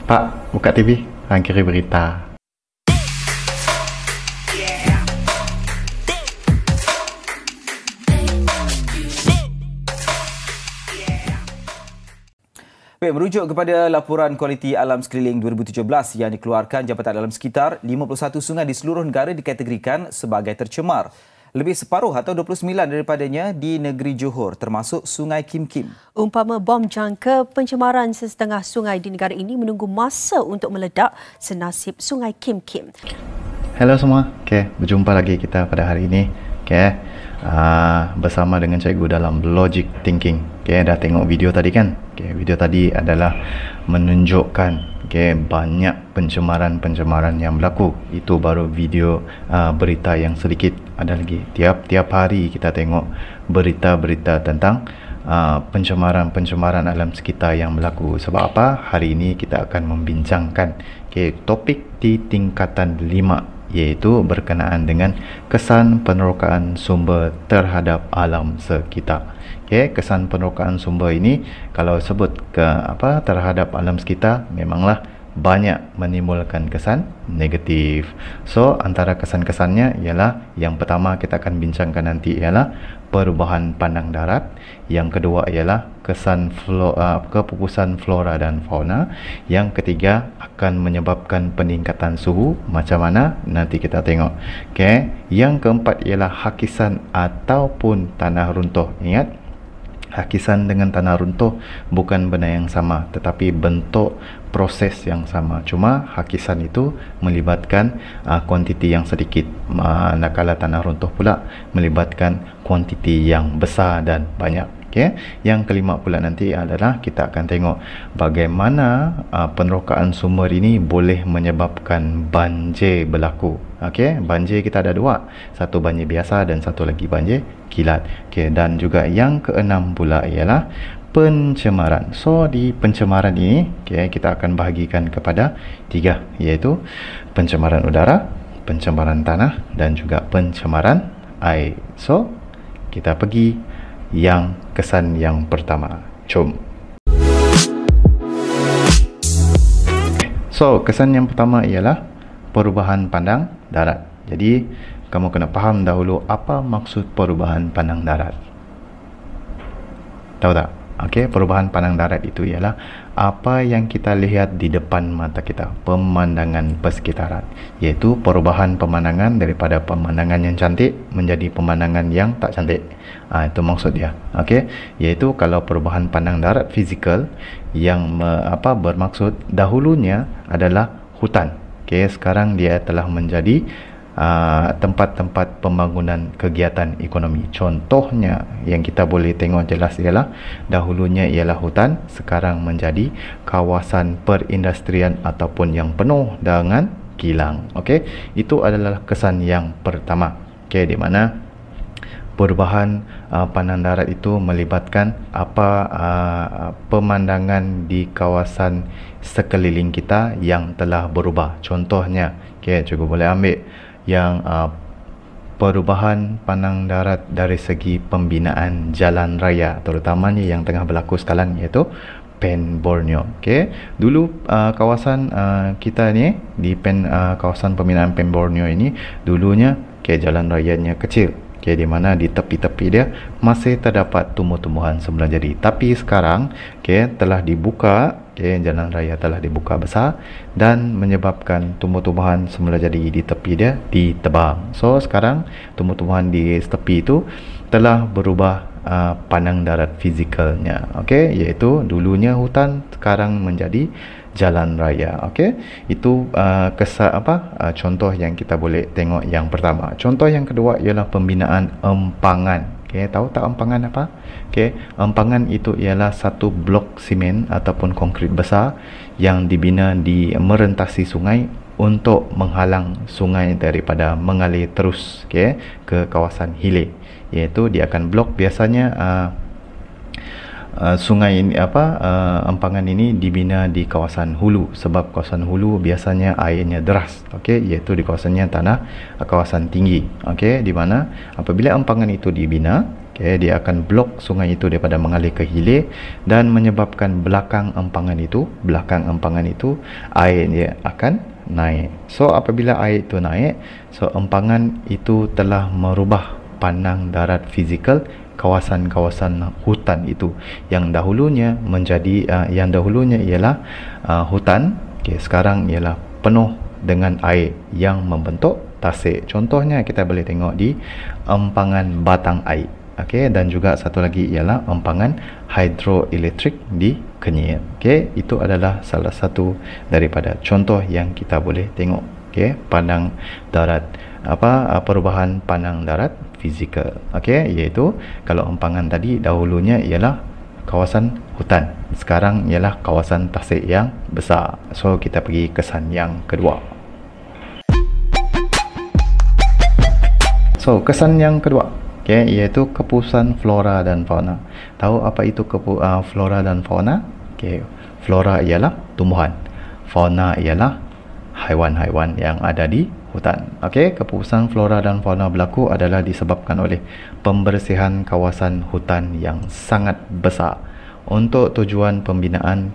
Pak, buka TV, akhiri berita. Baik, merujuk kepada laporan kualiti alam sekeliling 2017 yang dikeluarkan Jabatan Alam Sekitar, 51 sungai di seluruh negara dikategorikan sebagai tercemar. Lebih separuh atau 29 daripadanya di negeri Johor, termasuk Sungai Kim Kim. Umpama bom jangka pencemaran sesetengah sungai di negara ini menunggu masa untuk meledak senasib Sungai Kim Kim. Hello semua, berjumpa lagi kita pada hari ini. Bersama dengan cikgu dalam Logic Thinking. Dah tengok video tadi kan? Video tadi adalah menunjukkan banyak pencemaran yang berlaku. Itu baru video berita yang sedikit. Ada lagi tiap hari kita tengok berita-berita tentang pencemaran alam sekitar yang berlaku. Sebab apa? Hari ini kita akan membincangkan topik di tingkatan 5, iaitu berkenaan dengan kesan penerokaan sumber terhadap alam sekitar. Kesan penerokaan sumber ini kalau sebut terhadap alam sekitar, memanglah banyak menimbulkan kesan negatif. So, antara kesan-kesannya ialah, yang pertama kita akan bincangkan nanti ialah perubahan pandang darat. Yang kedua ialah kesan kepupusan flora dan fauna. Yang ketiga akan menyebabkan peningkatan suhu. Macam mana? Nanti kita tengok. Yang keempat ialah hakisan ataupun tanah runtuh. Ingat, hakisan dengan tanah runtuh bukan benda yang sama, tetapi bentuk proses yang sama. Cuma hakisan itu melibatkan kuantiti yang sedikit, manakala tanah runtuh pula melibatkan kuantiti yang besar dan banyak. Yang kelima pula nanti adalah kita akan tengok bagaimana penerokaan sumber ini boleh menyebabkan banjir berlaku. Banjir kita ada dua, satu banjir biasa dan satu lagi banjir kilat. Dan juga yang keenam pula ialah pencemaran. So, di pencemaran ini kita akan bahagikan kepada 3, iaitu pencemaran udara, pencemaran tanah dan juga pencemaran air. So, kita pergi yang kesan yang pertama. Jom. So, kesan yang pertama ialah perubahan pandang darat. Jadi, kamu kena faham dahulu apa maksud perubahan pandang darat. Tahu tak? Perubahan pandang darat itu ialah apa yang kita lihat di depan mata kita, pemandangan persekitaran, iaitu perubahan pemandangan daripada pemandangan yang cantik menjadi pemandangan yang tak cantik. Itu maksud dia. Iaitu kalau perubahan pandang darat fizikal yang bermaksud dahulunya adalah hutan. Sekarang dia telah menjadi tempat-tempat pembangunan kegiatan ekonomi. Contohnya yang kita boleh tengok jelas ialah dahulunya ialah hutan, sekarang menjadi kawasan perindustrian ataupun yang penuh dengan kilang. Itu adalah kesan yang pertama. Di mana perubahan pandang darat itu melibatkan pemandangan di kawasan sekeliling kita yang telah berubah. Contohnya, cikgu boleh ambil yang perubahan pandang darat dari segi pembinaan jalan raya, terutamanya yang tengah berlaku sekarang, iaitu Pen Borneo. Dulu kawasan kita ni di kawasan pembinaan Pen Borneo ini dulunya jalan rayanya kecil, di mana di tepi-tepi dia masih terdapat tumbuh-tumbuhan semula jadi. Tapi sekarang telah dibuka, jalan raya telah dibuka besar dan menyebabkan tumbuh-tumbuhan semula jadi di tepi dia ditebang. So, sekarang tumbuh-tumbuhan di tepi itu telah berubah pandang darat fizikalnya. Iaitu dulunya hutan, sekarang menjadi jalan raya. Itu contoh yang kita boleh tengok yang pertama. Contoh yang kedua ialah pembinaan empangan. Tahu tak empangan apa? Empangan itu ialah satu blok simen ataupun konkrit besar yang dibina di merentasi sungai untuk menghalang sungai daripada mengalir terus ke kawasan hilir. Iaitu dia akan blok biasanya sungai ini empangan ini dibina di kawasan hulu, sebab kawasan hulu biasanya airnya deras, iaitu di kawasannya kawasan tinggi, di mana apabila empangan itu dibina, Okay, dia akan blok sungai itu daripada mengalir ke hilir dan menyebabkan belakang empangan itu air dia akan naik. So apabila air itu naik, so empangan itu telah merubah pandang darat fizikal kawasan-kawasan hutan itu yang dahulunya ialah hutan, okay, sekarang ialah penuh dengan air yang membentuk tasik. Contohnya kita boleh tengok di empangan batang air. Okey, dan juga satu lagi ialah empangan hidroelektrik di Kenyir. Okey, itu adalah salah satu daripada contoh yang kita boleh tengok. Okey, pandang darat perubahan pandang darat fizikal. Okey, iaitu kalau empangan tadi dahulunya ialah kawasan hutan, sekarang ialah kawasan tasik yang besar. So kita pergi kesan yang kedua. So kesan yang kedua, okay, iaitu keputusan flora dan fauna. Tahu apa itu flora dan fauna? Okay, flora ialah tumbuhan, fauna ialah haiwan-haiwan yang ada di hutan. Okay, keputusan flora dan fauna berlaku adalah disebabkan oleh pembersihan kawasan hutan yang sangat besar untuk tujuan pembinaan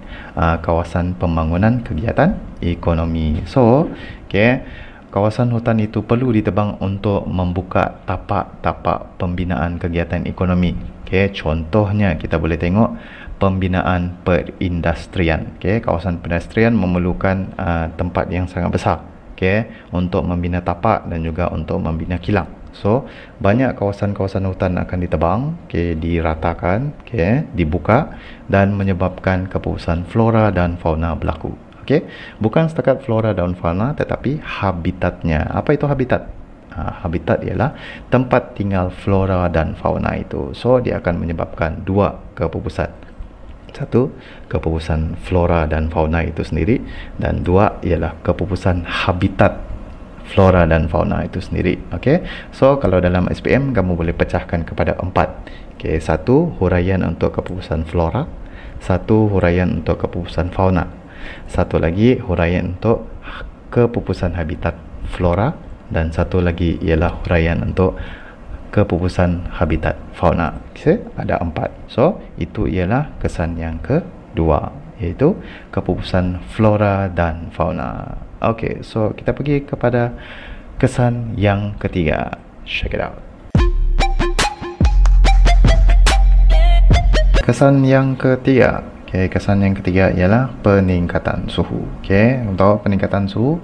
kawasan pembangunan kegiatan ekonomi. So, okay, kawasan hutan itu perlu ditebang untuk membuka tapak-tapak pembinaan kegiatan ekonomi. Okay, contohnya kita boleh tengok pembinaan perindustrian. Okay, kawasan perindustrian memerlukan tempat yang sangat besar, okay, untuk membina tapak dan juga untuk membina kilang. So banyak kawasan-kawasan hutan akan ditebang, okay, diratakan, okay, dibuka dan menyebabkan keputusan flora dan fauna berlaku. Okay. Bukan setakat flora dan fauna tetapi habitatnya. Apa itu habitat? Habitat ialah tempat tinggal flora dan fauna itu. So dia akan menyebabkan dua keputusan. Satu, keputusan flora dan fauna itu sendiri, dan dua ialah keputusan habitat flora dan fauna itu sendiri. Okay. So kalau dalam SPM kamu boleh pecahkan kepada 4. Okay. Satu huraian untuk keputusan flora, satu huraian untuk keputusan fauna, satu lagi huraian untuk keputusan habitat flora, dan satu lagi ialah huraian untuk keputusan habitat fauna. Okay, ada 4. So itu ialah kesan yang kedua, iaitu keputusan flora dan fauna. Okay, so kita pergi kepada kesan yang ketiga. Check it out. Kesan yang ketiga. Okay, kesan yang ketiga ialah peningkatan suhu. Okay, untuk peningkatan suhu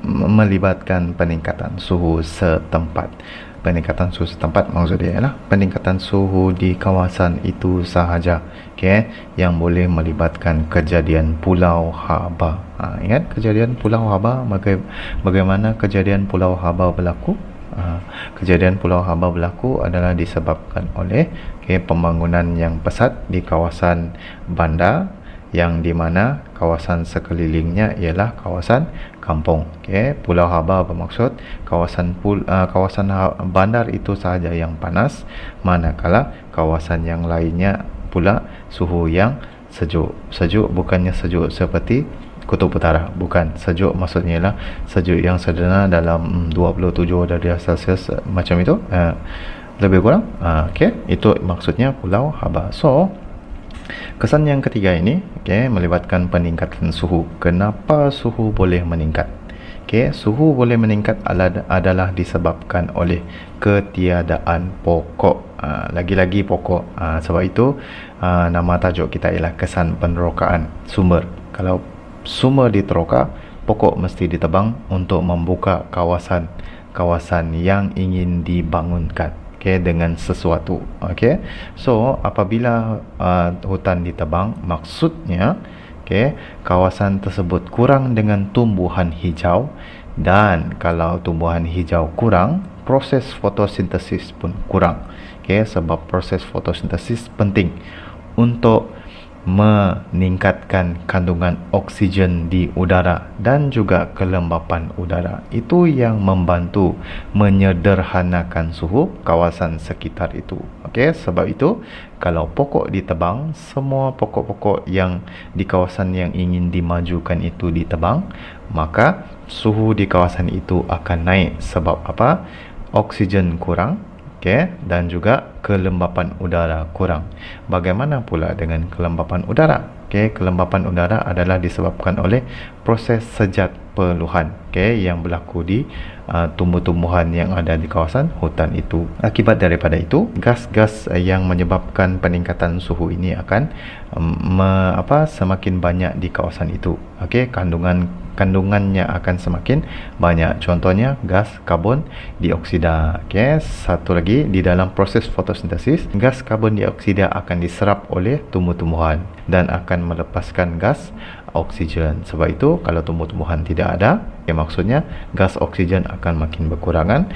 melibatkan peningkatan suhu setempat. Peningkatan suhu setempat maksudnya ialah peningkatan suhu di kawasan itu sahaja. Okay, yang boleh melibatkan kejadian pulau haba. Ingat kejadian pulau haba? Bagaimana kejadian pulau haba berlaku? Kejadian pulau haba berlaku adalah disebabkan oleh pembangunan yang pesat di kawasan bandar, yang di mana kawasan sekelilingnya ialah kawasan kampung. Pulau haba bermaksud kawasan bandar itu sahaja yang panas, manakala kawasan yang lainnya pula suhu yang sejuk. Sejuk bukannya sejuk seperti Kutub Utara, bukan. Sejuk maksudnya ialah sejuk yang sederhana dalam 27 darjah Celsius macam itu, lebih kurang. Okay, itu maksudnya pulau haba. So kesan yang ketiga ini, okay, melibatkan peningkatan suhu. Kenapa suhu boleh meningkat? Okay, suhu boleh meningkat adalah disebabkan oleh ketiadaan pokok. Lagi-lagi pokok. Sebab itu nama tajuk kita ialah kesan penerokaan sumber. Kalau sumber diteroka, pokok mesti ditebang untuk membuka kawasan yang ingin dibangunkan, okay, dengan sesuatu. Okay, so apabila hutan ditebang, maksudnya, okay, kawasan tersebut kurang dengan tumbuhan hijau, dan kalau tumbuhan hijau kurang, proses fotosintesis pun kurang. Okay, sebab proses fotosintesis penting untuk meningkatkan kandungan oksigen di udara dan juga kelembapan udara. Itu yang membantu menyederhanakan suhu kawasan sekitar itu. Okey, sebab itu kalau pokok ditebang, semua pokok-pokok yang di kawasan yang ingin dimajukan itu ditebang, maka suhu di kawasan itu akan naik. Sebab apa? Oksigen kurang, okey, dan juga kelembapan udara kurang. Bagaimana pula dengan kelembapan udara? Okey, kelembapan udara adalah disebabkan oleh proses sejat peluhan, okey, yang berlaku di tumbuh-tumbuhan yang ada di kawasan hutan itu. Akibat daripada itu, gas-gas yang menyebabkan peningkatan suhu ini akan semakin banyak di kawasan itu. Okey, kandungannya akan semakin banyak. Contohnya gas karbon dioksida. Okey, satu lagi, di dalam proses fotosintesis, gas karbon dioksida akan diserap oleh tumbuh-tumbuhan dan akan melepaskan gas oksigen. Sebab itu kalau tumbuh-tumbuhan tidak ada, maksudnya gas oksigen akan makin berkurangan,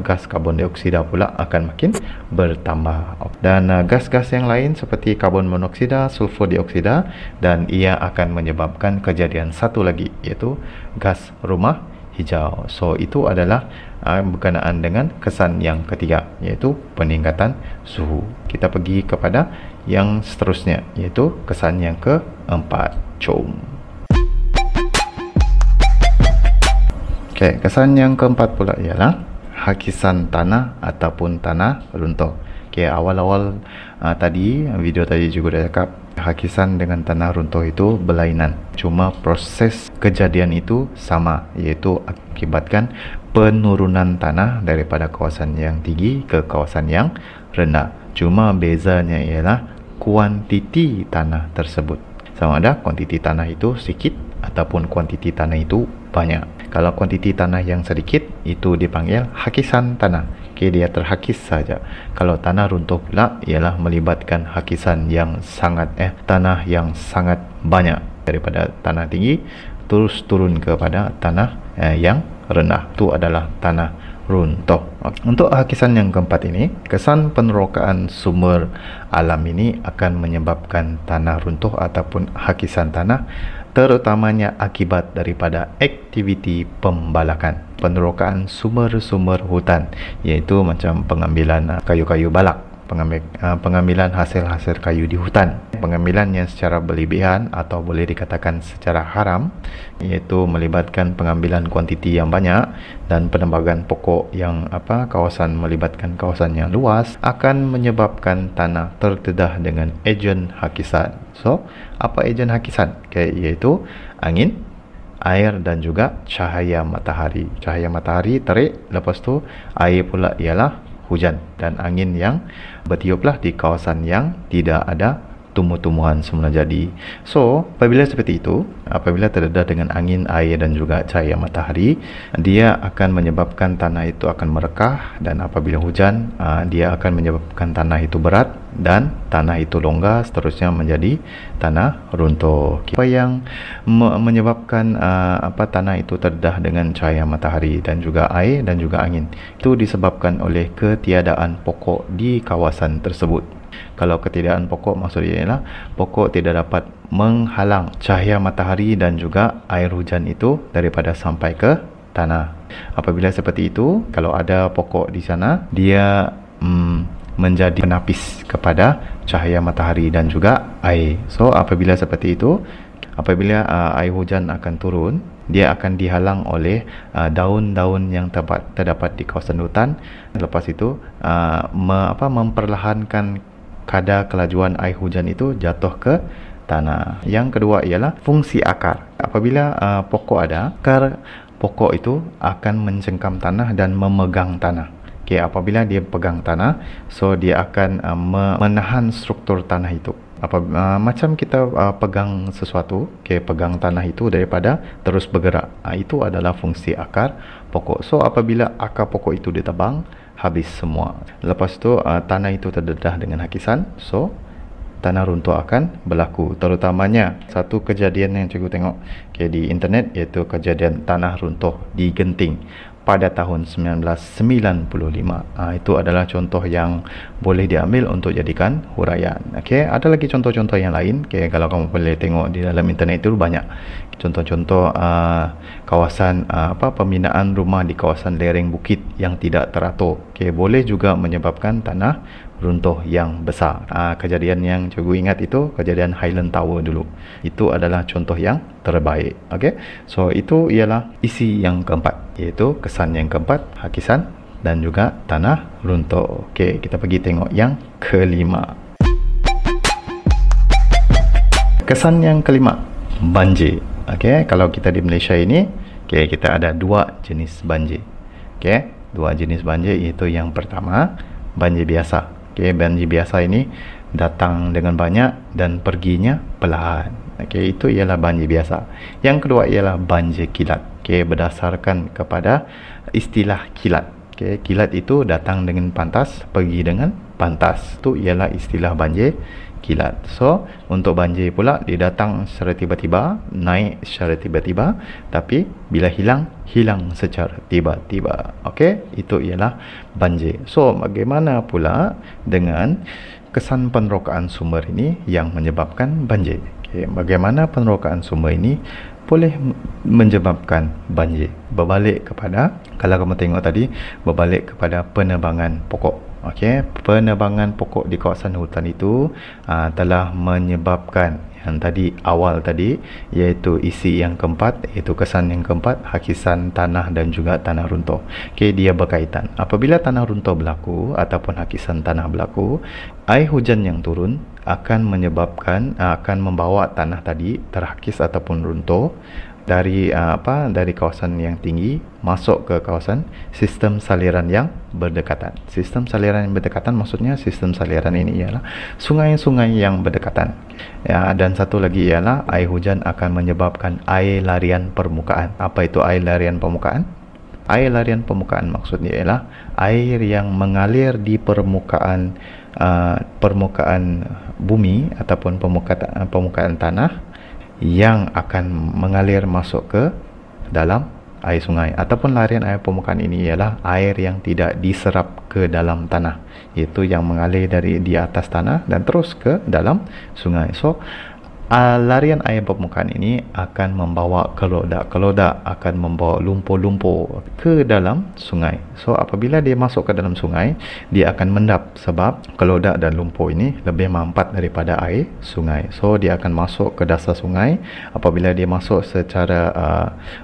gas karbon dioksida pula akan makin bertambah. Dan gas-gas yang lain seperti karbon monoksida, sulfur dioksida, dan ia akan menyebabkan kejadian satu lagi, iaitu gas rumah hijau. So itu adalah berkenaan dengan kesan yang ketiga, iaitu peningkatan suhu. Kita pergi kepada yang seterusnya, iaitu kesan yang keempat. Jom. Okey, kesan yang keempat pula ialah hakisan tanah ataupun tanah runtuh. Okey, awal-awal video tadi juga dah cakap, hakisan dengan tanah runtuh itu berlainan. Cuma proses kejadian itu sama, iaitu akibatkan penurunan tanah daripada kawasan yang tinggi ke kawasan yang rendah. Cuma bezanya ialah kuantiti tanah tersebut. Sama ada kuantiti tanah itu sedikit ataupun kuantiti tanah itu banyak. Kalau kuantiti tanah yang sedikit itu dipanggil hakisan tanah. Okey, dia terhakis saja. Kalau tanah runtuh pula ialah melibatkan hakisan yang sangat tanah yang sangat banyak daripada tanah tinggi terus turun kepada tanah yang rendah. Itu adalah tanah runtuh. Untuk hakisan yang keempat ini, kesan penerokaan sumber alam ini akan menyebabkan tanah runtuh ataupun hakisan tanah, terutamanya akibat daripada aktiviti pembalakan. Penerokaan sumber-sumber hutan, iaitu macam pengambilan kayu-kayu balak, pengambilan hasil-hasil kayu di hutan, pengambilan yang secara berlebihan atau boleh dikatakan secara haram, iaitu melibatkan pengambilan kuantiti yang banyak dan penebangan pokok yang melibatkan kawasan yang luas, akan menyebabkan tanah terdedah dengan ejen hakisan. So, apa ejen hakisan? Iaitu angin, air dan juga cahaya matahari. Cahaya matahari terik, lepas tu air pula ialah hujan dan angin yang bertiuplah di kawasan yang tidak ada tumbuh-tumbuhan semula jadi. So, apabila seperti itu, apabila terdedah dengan angin, air dan juga cahaya matahari, dia akan menyebabkan tanah itu akan merekah, dan apabila hujan, dia akan menyebabkan tanah itu berat dan tanah itu longgar, seterusnya menjadi tanah runtuh. Apa yang menyebabkan tanah itu terdedah dengan cahaya matahari dan juga air dan juga angin? Itu disebabkan oleh ketiadaan pokok di kawasan tersebut. Kalau ketiadaan pokok, maksudnya ialah pokok tidak dapat menghalang cahaya matahari dan juga air hujan itu daripada sampai ke tanah. Apabila seperti itu, kalau ada pokok di sana, dia menjadi penapis kepada cahaya matahari dan juga air. So, apabila seperti itu, apabila air hujan akan turun, dia akan dihalang oleh daun-daun yang terdapat di kawasan hutan. Lepas itu, memperlahankan kadar kelajuan air hujan itu jatuh ke tanah. Yang kedua ialah fungsi akar. Apabila pokok ada, akar pokok itu akan mencengkam tanah dan memegang tanah. Okey, apabila dia pegang tanah, so dia akan menahan struktur tanah itu. Macam kita pegang sesuatu, pegang tanah itu daripada terus bergerak. Itu adalah fungsi akar pokok. So, apabila akar pokok itu ditebang, habis semua. Lepas tu tanah itu terdedah dengan hakisan, so tanah runtuh akan berlaku. Terutamanya satu kejadian yang cikgu tengok di internet, iaitu kejadian tanah runtuh di Genting pada tahun 1995. Itu adalah contoh yang boleh diambil untuk jadikan huraian. Ada lagi contoh-contoh yang lain. Kalau kamu boleh tengok di dalam internet itu banyak contoh-contoh kawasan pembinaan rumah di kawasan lereng bukit yang tidak teratur. Boleh juga menyebabkan tanah runtuh yang besar. Kejadian yang cikgu ingat itu kejadian Highland Tower dulu. Itu adalah contoh yang terbaik. So itu ialah isi yang keempat, iaitu kesan yang keempat, hakisan dan juga tanah runtuh. Okey, kita pergi tengok yang kelima. Kesan yang kelima, banjir. Okey, kalau kita di Malaysia ini, okey, kita ada dua jenis banjir. Okey, dua jenis banjir, iaitu yang pertama banjir biasa. Okey, banjir biasa ini datang dengan banyak dan perginya perlahan. Okey, itu ialah banjir biasa. Yang kedua ialah banjir kilat. Okey, berdasarkan kepada istilah kilat. Okey, kilat itu datang dengan pantas, pergi dengan pantas. Itu ialah istilah banjir kilat. So, untuk banjir pula, dia datang secara tiba-tiba, naik secara tiba-tiba, tapi bila hilang, hilang secara tiba-tiba. Okey, itu ialah banjir. So, bagaimana pula dengan kesan penerokaan sumber ini yang menyebabkan banjir? Okay, bagaimana penerokaan sumber ini boleh menyebabkan banjir? Berbalik kepada, kalau kamu tengok tadi, berbalik kepada penebangan pokok. Okey, penebangan pokok di kawasan hutan itu telah menyebabkan yang tadi awal tadi, iaitu isi yang keempat, iaitu kesan yang keempat, hakisan tanah dan juga tanah runtuh. Okey, dia berkaitan. Apabila tanah runtuh berlaku ataupun hakisan tanah berlaku, air hujan yang turun akan menyebabkan, akan membawa tanah tadi terhakis ataupun runtuh dari dari kawasan yang tinggi masuk ke kawasan sistem saliran yang berdekatan. Sistem saliran yang berdekatan maksudnya sistem saliran ini ialah sungai-sungai yang berdekatan. Ya, dan satu lagi ialah air hujan akan menyebabkan air larian permukaan. Apa itu air larian permukaan? Air larian permukaan maksudnya ialah air yang mengalir di permukaan bumi ataupun permukaan tanah yang akan mengalir masuk ke dalam air sungai. Ataupun larian air permukaan ini ialah air yang tidak diserap ke dalam tanah, iaitu yang mengalir dari di atas tanah dan terus ke dalam sungai. So, larian air permukaan ini akan membawa kelodak akan membawa lumpur-lumpur ke dalam sungai. So, apabila dia masuk ke dalam sungai, dia akan mendap sebab kelodak dan lumpur ini lebih mampat daripada air sungai. So, dia akan masuk ke dasar sungai. Apabila dia masuk secara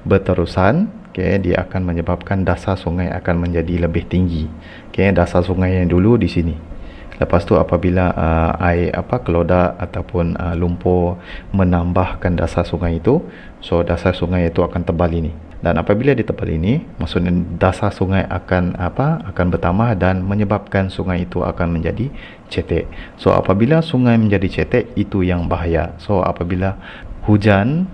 berterusan, dia akan menyebabkan dasar sungai akan menjadi lebih tinggi. Dasar sungai yang dulu di sini. Lepas tu apabila air kelodak ataupun lumpur menambahkan dasar sungai itu, so dasar sungai itu akan tebal ini. Dan apabila ditebal ini, maksudnya dasar sungai akan bertambah dan menyebabkan sungai itu akan menjadi cetek. So apabila sungai menjadi cetek, itu yang bahaya. So apabila hujan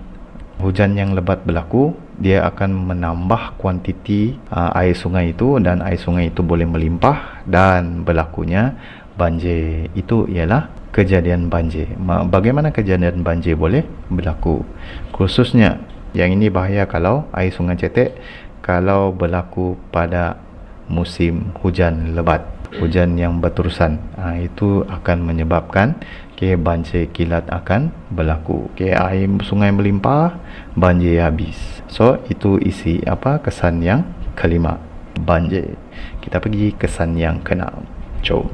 yang lebat berlaku, dia akan menambah kuantiti air sungai itu dan air sungai itu boleh melimpah dan berlakunya banjir. Itu ialah kejadian banjir. Bagaimana kejadian banjir boleh berlaku? Khususnya yang ini bahaya kalau air sungai cetek, kalau berlaku pada musim hujan lebat, hujan yang berterusan, itu akan menyebabkan banjir kilat akan berlaku. Air sungai melimpah, banjir habis. So itu isi kesan yang kelima, banjir. Kita pergi kesan yang keenam. Jom.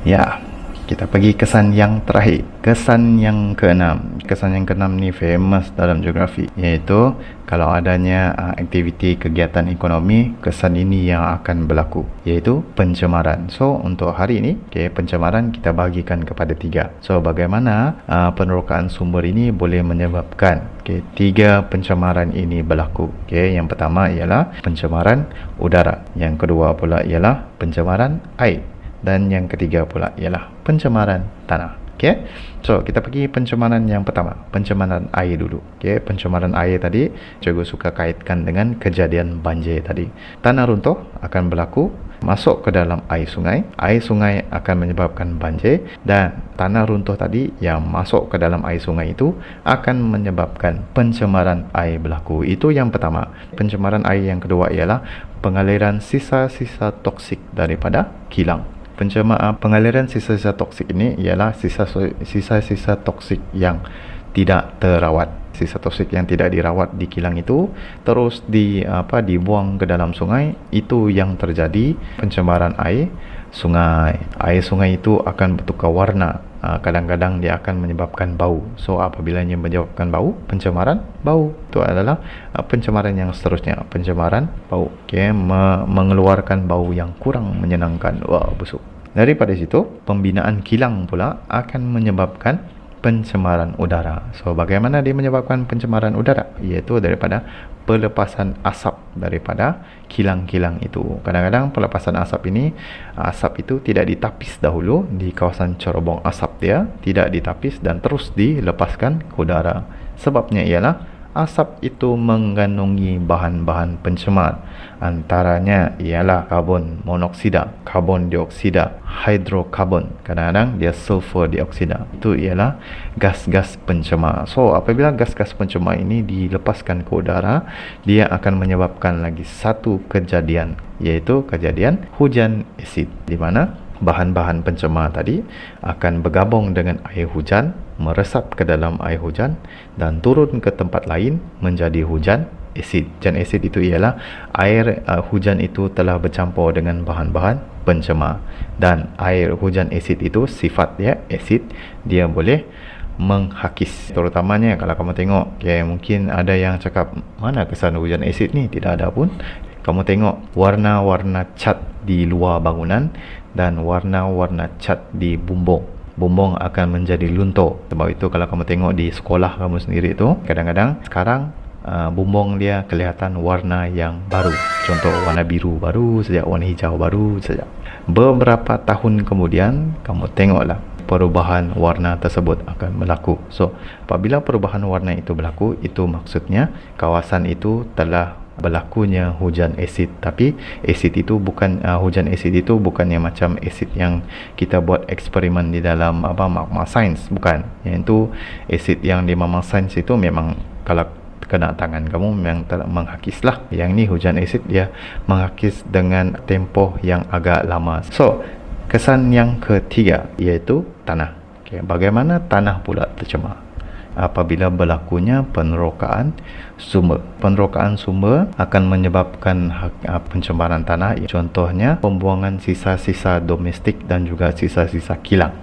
Ya, kita pergi kesan yang terakhir, kesan yang keenam. Kesan yang keenam ni famous dalam geografi, iaitu kalau adanya aktiviti kegiatan ekonomi, kesan ini yang akan berlaku, iaitu pencemaran. So untuk hari ini, pencemaran kita bagikan kepada 3. So bagaimana penerokaan sumber ini boleh menyebabkan 3 pencemaran ini berlaku? Yang pertama ialah pencemaran udara, yang kedua pula ialah pencemaran air, dan yang ketiga pula ialah pencemaran tanah. So kita pergi pencemaran yang pertama, pencemaran air dulu. Pencemaran air tadi cikgu suka kaitkan dengan kejadian banjir tadi. Tanah runtuh akan berlaku masuk ke dalam air sungai akan menyebabkan banjir, dan tanah runtuh tadi yang masuk ke dalam air sungai itu akan menyebabkan pencemaran air berlaku. Itu yang pertama. Pencemaran air yang kedua ialah pengaliran sisa-sisa toksik daripada kilang. Pengaliran sisa-sisa toksik ini ialah sisa-sisa toksik yang tidak terawat. Sisa toksik yang tidak dirawat di kilang itu terus dibuang ke dalam sungai. Itu yang terjadi pencemaran air sungai. Air sungai itu akan bertukar warna kadang-kadang dia akan menyebabkan bau. So apabila ia menyebabkan bau, pencemaran bau, itu adalah pencemaran yang seterusnya, pencemaran bau. Mengeluarkan bau yang kurang menyenangkan, wah busuk. Daripada situ, pembinaan kilang pula akan menyebabkan pencemaran udara. So bagaimana dia menyebabkan pencemaran udara? Iaitu daripada pelepasan asap daripada kilang-kilang itu. Kadang-kadang pelepasan asap ini, asap itu tidak ditapis dahulu di kawasan cerobong asap dia, tidak ditapis dan terus dilepaskan ke udara. Sebabnya ialah asap itu mengandungi bahan-bahan pencemar. Antaranya ialah karbon monoksida, karbon dioksida, hidrokarbon, kadang-kadang dia sulfur dioksida. Itu ialah gas-gas pencemar. So apabila gas-gas pencemar ini dilepaskan ke udara, dia akan menyebabkan lagi satu kejadian, iaitu kejadian hujan asid, di mana bahan-bahan pencemar tadi akan bergabung dengan air hujan, meresap ke dalam air hujan dan turun ke tempat lain menjadi hujan asid. Hujan asid itu ialah air hujan itu telah bercampur dengan bahan-bahan pencemar, dan air hujan asid itu sifat dia asid, dia boleh menghakis. Terutamanya kalau kamu tengok, mungkin ada yang cakap, mana kesan hujan asid ni? Tidak ada pun. Kamu tengok warna-warna cat di luar bangunan dan warna-warna cat di bumbung. Bumbung akan menjadi luntur. Sebab itu kalau kamu tengok di sekolah kamu sendiri tu, kadang-kadang sekarang bumbung dia kelihatan warna yang baru. Contoh warna biru baru saja, warna hijau baru saja. Beberapa tahun kemudian kamu tengoklah perubahan warna tersebut akan berlaku. So apabila perubahan warna itu berlaku, itu maksudnya kawasan itu telah berlakunya hujan asid. Tapi asid itu bukan hujan asid itu bukannya macam asid yang kita buat eksperimen di dalam magma sains, bukan. Yang itu asid yang di magma sains itu memang kalau kena tangan kamu memang menghakis lah. Yang ni hujan asid, dia menghakis dengan tempoh yang agak lama. So kesan yang ketiga iaitu tanah. Bagaimana tanah pula tercemar apabila berlakunya penerokaan sumber. Penerokaan sumber akan menyebabkan pencemaran tanah. Contohnya pembuangan sisa-sisa domestik dan juga sisa-sisa kilang.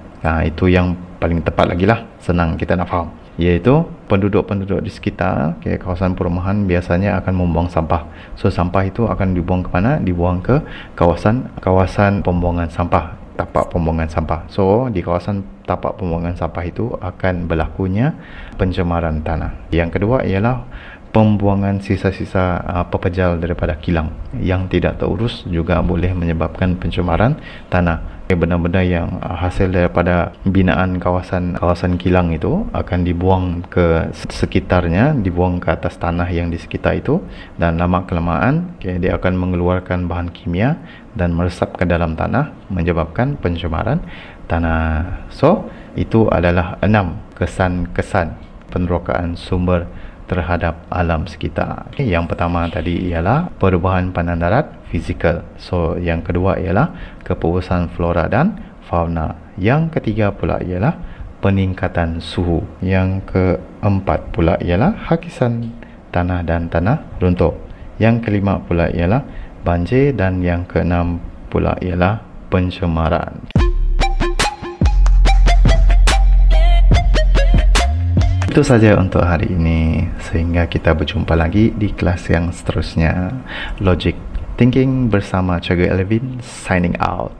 Itu yang paling tepat lagi lah, senang kita nak faham. Iaitu penduduk-penduduk di sekitar kawasan perumahan biasanya akan membuang sampah. So sampah itu akan dibuang ke mana? Dibuang ke kawasan pembuangan sampah, tapak pembuangan sampah. So di kawasan tapak pembuangan sampah itu akan berlakunya pencemaran tanah. Yang kedua ialah pembuangan sisa-sisa pepejal daripada kilang yang tidak terurus juga boleh menyebabkan pencemaran tanah. Benda-benda yang hasil daripada binaan kawasan kilang itu akan dibuang ke sekitarnya, dibuang ke atas tanah yang di sekitar itu, dan lama-kelamaan dia akan mengeluarkan bahan kimia dan meresap ke dalam tanah menyebabkan pencemaran tanah. So itu adalah 6 kesan-kesan penerokaan sumber terhadap alam sekitar. Yang pertama tadi ialah perubahan pandang darat, fizikal. So yang kedua ialah keperusahaan flora dan fauna. Yang ketiga pula ialah peningkatan suhu. Yang keempat pula ialah hakisan tanah dan tanah runtuh. Yang kelima pula ialah banjir, dan yang keenam pula ialah pencemaran. Itu saja untuk hari ini. Sehingga kita berjumpa lagi di kelas yang seterusnya. Logic Thinking bersama Cikgu Elvin signing out.